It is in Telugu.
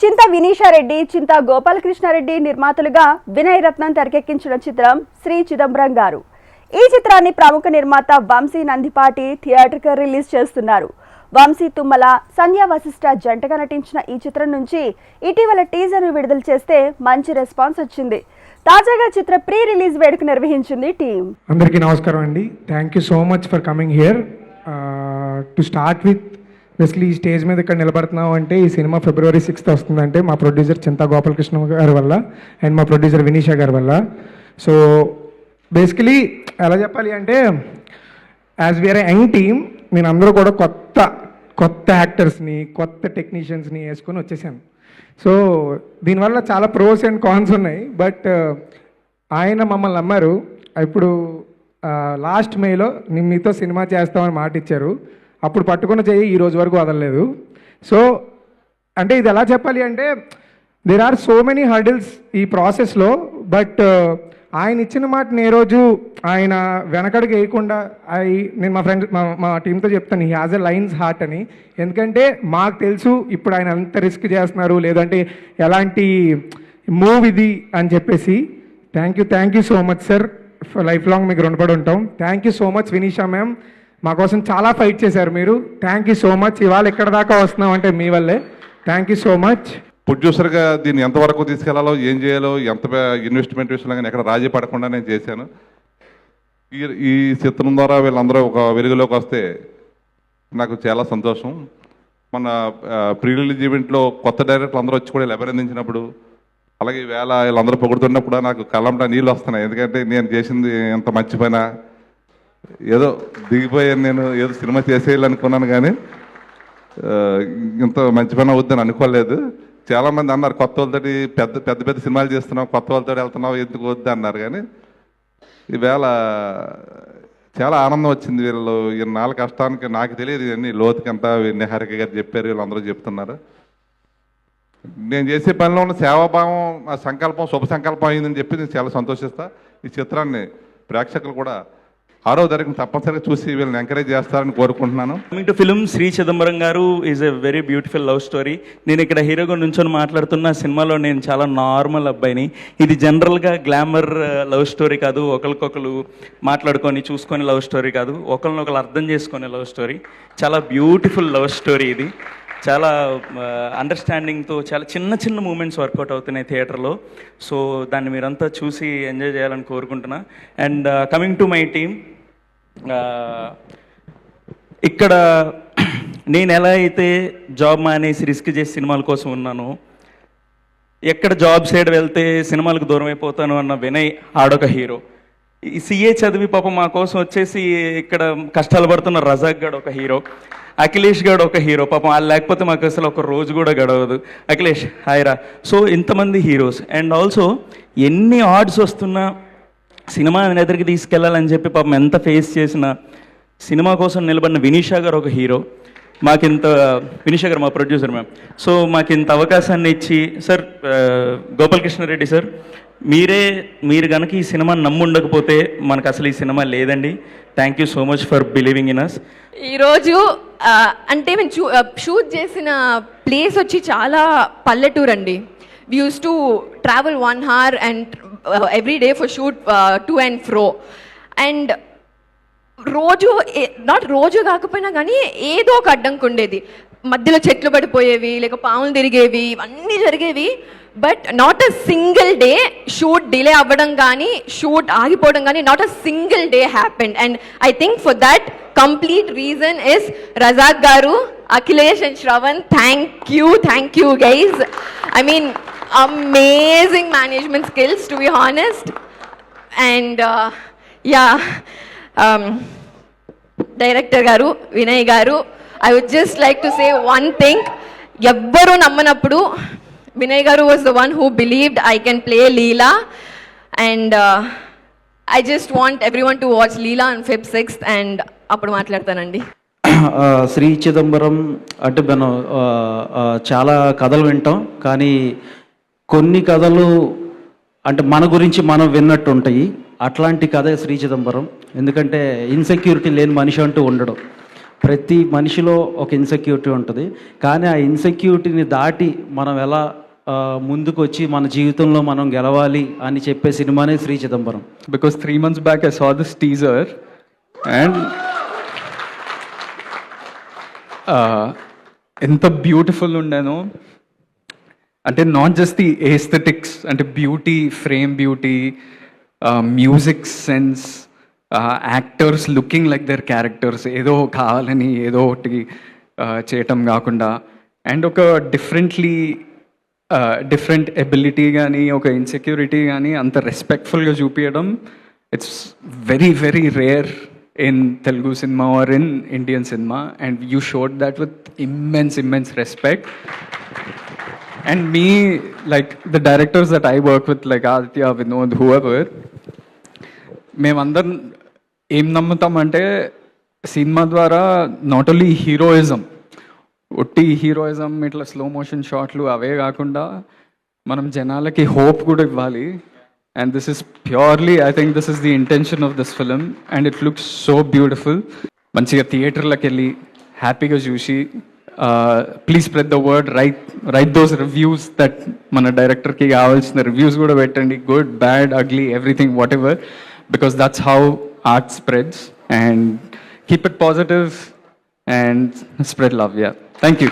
చింతా వినీషారెడ్డి, చింతా గోపాలకృష్ణారెడ్డి నిర్మాతలుగా వినయ్ రత్నం తెరకెక్కించిన చిత్రం శ్రీ చిదంబరం గారు. ఈ చిత్రాన్ని ప్రముఖ నిర్మాత వంశీ నందిపాటి థియేటర్కి రిలీజ్ చేస్తున్నారు. వంశీ తుమ్మల, సంధ్యా వశిష్ఠ జంటగా నటించిన ఈ చిత్రం నుంచి ఇటీవల టీజర్ను విడుదల చేస్తే మంచి రెస్పాన్స్ వచ్చింది. తాజాగా చిత్ర ప్రీ రిలీజ్ వేడుక నిర్వహించింది టీం. అందరికీ నమస్కారం అండి. Thank you so much for coming here. To start with, basically ఈ స్టేజ్ మీద ఇక్కడ నిలబడుతున్నాం అంటే ఈ సినిమా February 6th వస్తుందంటే మా ప్రొడ్యూసర్ చింతా గోపాలకృష్ణ గారి వల్ల అండ్ మా ప్రొడ్యూసర్ వినీషా గారి వల్ల. సో బేసికలీ ఎలా చెప్పాలి అంటే యాజ్ వీఆర్ యంగ్ టీమ్, నేను అందరూ కూడా కొత్త యాక్టర్స్ని, కొత్త టెక్నీషియన్స్ని వేసుకొని వచ్చేసాను. సో దీనివల్ల చాలా ప్రోస్ అండ్ కాన్స్ ఉన్నాయి. బట్ ఆయన మమ్మల్ని నమ్మారు. ఇప్పుడు లాస్ట్ మేలో మీతో సినిమా చేస్తామని మాట ఇచ్చారు. అప్పుడు పట్టుకున్న చెయ్యి ఈ రోజు వరకు వదలలేదు. సో అంటే ఇది ఎలా చెప్పాలి అంటే there are so many hurdles ఈ ప్రాసెస్లో. బట్ ఆయన ఇచ్చిన మాటని ఏ రోజు ఆయన వెనకడుగు వేయకుండా నేను మా ఫ్రెండ్స్ మా టీంతో చెప్తాను, he has a lines heart అని. ఎందుకంటే మాకు తెలుసు ఇప్పుడు ఆయన ఎంత రిస్క్ చేస్తున్నారు, లేదంటే ఎలాంటి మూవ్ ఇది అని చెప్పేసి. Thank you so much sir. Life long మీకు రుణపడి ఉంటాం. Thank you so much Vinisha ma'am, మా కోసం చాలా ఫైట్ చేశారు మీరు. Thank you so much. ఇవాళ ఎక్కడ దాకా వస్తున్నాం అంటే మీ వల్లే. Thank you so much. ప్రొడ్యూసర్గా దీన్ని ఎంతవరకు తీసుకెళ్లాలో, ఏం చేయాలో, ఎంత ఇన్వెస్ట్మెంట్ విషయంలో కానీ ఎక్కడ రాజీ పడకుండా నేను చేశాను. ఈ చిత్రం ద్వారా వీళ్ళందరూ ఒక వెలుగులోకి వస్తే నాకు చాలా సంతోషం. మన ప్రీ రిలీజ్ ఈవెంట్లో కొత్త డైరెక్టర్లు అందరూ వచ్చి కూడా అభినందించినప్పుడు, అలాగే వేళ వీళ్ళందరూ పొగుడుతున్నప్పుడు నాకు కళ్ళంట నీళ్ళు వస్తున్నాయి. ఎందుకంటే నేను చేసింది ఎంత మంచి పైన, ఏదో దిగిపోయాను, నేను ఏదో సినిమా చేసేయాలనుకున్నాను కానీ ఇంత మంచి పని అవుద్దని అనుకోలేదు. చాలామంది అన్నారు కొత్త వాళ్ళతో పెద్ద సినిమాలు చేస్తున్నావు, కొత్త వాళ్ళతో వెళ్తున్నావు, ఎందుకు వద్దు అన్నారు. కానీ ఈవేళ చాలా ఆనందం వచ్చింది. వీళ్ళు నాలుగు కష్టానికి నాకు తెలియదు ఇవన్నీ లోతుకంతా నిహారిక గారు చెప్పారు, వీళ్ళందరూ చెప్తున్నారు. నేను చేసే పనిలో ఉన్న సేవాభావం, ఆ సంకల్పం శుభ సంకల్పం అయిందని చెప్పి నేను చాలా సంతోషిస్తా. ఈ చిత్రాన్ని ప్రేక్షకులు కూడా 6వ తారీఖున తప్పనిసరిగా చూసి వీళ్ళని ఎంకరేజ్ చేస్తారని కోరుకుంటున్నాను. Coming to film Shri Chidambaram గారు is a very beautiful love story. నేను ఇక్కడ హీరోగా నుంచొని మాట్లాడుతున్న సినిమాలో నేను చాలా నార్మల్ అబ్బాయిని. ఇది జనరల్గా గ్లామర్ లవ్ స్టోరీ కాదు, ఒకరికొకరు మాట్లాడుకొని చూసుకొని లవ్ స్టోరీ కాదు, ఒకరినొకరు అర్థం చేసుకునే లవ్ స్టోరీ. చాలా బ్యూటిఫుల్ లవ్ స్టోరీ ఇది. చాలా అండర్స్టాండింగ్తో చాలా చిన్న మూమెంట్స్ వర్కౌట్ అవుతున్నాయి థియేటర్లో. సో దాన్ని మీరంతా చూసి ఎంజాయ్ చేయాలని కోరుకుంటున్నా. And coming to my team, ఇక్కడ నేను ఎలా అయితే జాబ్ మానేసి రిస్క్ చేసి సినిమాల కోసం ఉన్నానో, ఎక్కడ జాబ్ సైడ్ వెళ్తే సినిమాలకు దూరం అయిపోతాను అన్న వినయ్ ఆడొక హీరో. ఈ CA చదివి పాపం మా కోసం వచ్చేసి ఇక్కడ కష్టాలు పడుతున్న రజాక్ గడ్ ఒక హీరో, అఖిలేష్ గడ్ ఒక హీరో. పాపం వాళ్ళు లేకపోతే మాకు అసలు ఒక రోజు కూడా గడవదు. అఖిలేష్ హాయ్రా. సో ఇంతమంది హీరోస్. అండ్ ఆల్సో ఎన్ని ఆర్డ్స్ వస్తున్నా సినిమా ఎదురికి తీసుకెళ్లాలని చెప్పి పాపం ఎంత ఫేస్ చేసినా సినిమా కోసం నిలబడిన వినీషా గారు ఒక హీరో. వినీషా గారు మా ప్రొడ్యూసర్ మ్యామ్. సో మాకు ఇంత అవకాశాన్ని ఇచ్చి, సార్ గోపాలకృష్ణారెడ్డి సార్, మీరు కనుక ఈ సినిమా నమ్ముండకపోతే మనకు అసలు ఈ సినిమా లేదండి. Thank you so much for believing in us. ఈరోజు అంటే మేము షూట్ చేసిన ప్లేస్ వచ్చి చాలా పల్లెటూరు అండి. We used to travel 1 hour and every day for shoot to and fro. And రోజు కాకపోయినా కానీ ఏదో ఒక అడ్డంకి ఉండేది. మధ్యలో చెట్లు పడిపోయేవి, లేక పాములు తిరిగేవి, ఇవన్నీ జరిగేవి. But not a single day shoot delay అవ్వడం కానీ, షూట్ ఆగిపోవడం కానీ, not a single day happened. And I think for that complete reason is Razak garu, Akhilesh and Shravan. Thank you guys. I mean, amazing management skills, to be honest. And director garu, Vinay garu, I would just like to say one thing. Evvaru nammanappudu Vinay garu was the one who believed I can play Leela. And I just want everyone to watch Leela on Feb 6th and అప్పుడు మాట్లాడతానండి. శ్రీ చిదంబరం అంటే మనం చాలా కథలు వింటాం, కానీ కొన్ని కథలు అంటే మన గురించి మనం విన్నట్టు ఉంటాయి. అట్లాంటి కథ శ్రీ చిదంబరం. ఎందుకంటే ఇన్సెక్యూరిటీ లేని మనిషి అంటూ ఉండడం. ప్రతి మనిషిలో ఒక ఇన్సెక్యూరిటీ ఉంటుంది, కానీ ఆ ఇన్సెక్యూరిటీని దాటి మనం ఎలా ముందుకు వచ్చి మన జీవితంలో మనం గెలవాలి అని చెప్పే సినిమానే Shri Chidambaram. Because 3 months back I saw this teaser and ఎంత బ్యూటిఫుల్ ఉండేనో అంటే నాట్ జస్ట్ ది ఏస్థెటిక్స్ అంటే beauty, frame beauty, music sense, actors looking like their characters, ఏదో కావాలని ఏదో ఒకటి చేయటం కాకుండా అండ్ ఒక డిఫరెంట్ ఎబిలిటీ కానీ ఒక ఇన్సెక్యూరిటీ కానీ అంత రెస్పెక్ట్ఫుల్గా చూపించడం it's very very rare in Telugu cinema or in Indian cinema, and you showed that with immense respect. And me, like the directors that I work with, like Aditya, Vinod, whoever, మేమందరం ఏం నమ్ముతామంటే సినిమా ద్వారా నాట్ ఓన్లీ హీరోయిజం, ఒట్టి హీరోయిజం ఇట్లా స్లో మోషన్ షాట్లు అవే కాకుండా మనం జనాలకి హోప్ కూడా ఇవ్వాలి. And this is purely, I think this is the intention of this film, and it looks so beautiful. మంచిగా థియేటర్లకు వెళ్ళి హ్యాపీగా చూసి please spread the word, right those reviews that మన డైరెక్టర్కి కావాల్సిన రివ్యూస్ కూడా పెట్టండి, good, bad, ugly, everything, what ever, because that's how art spreads. And keep it positive and spread love. Yeah, thank you.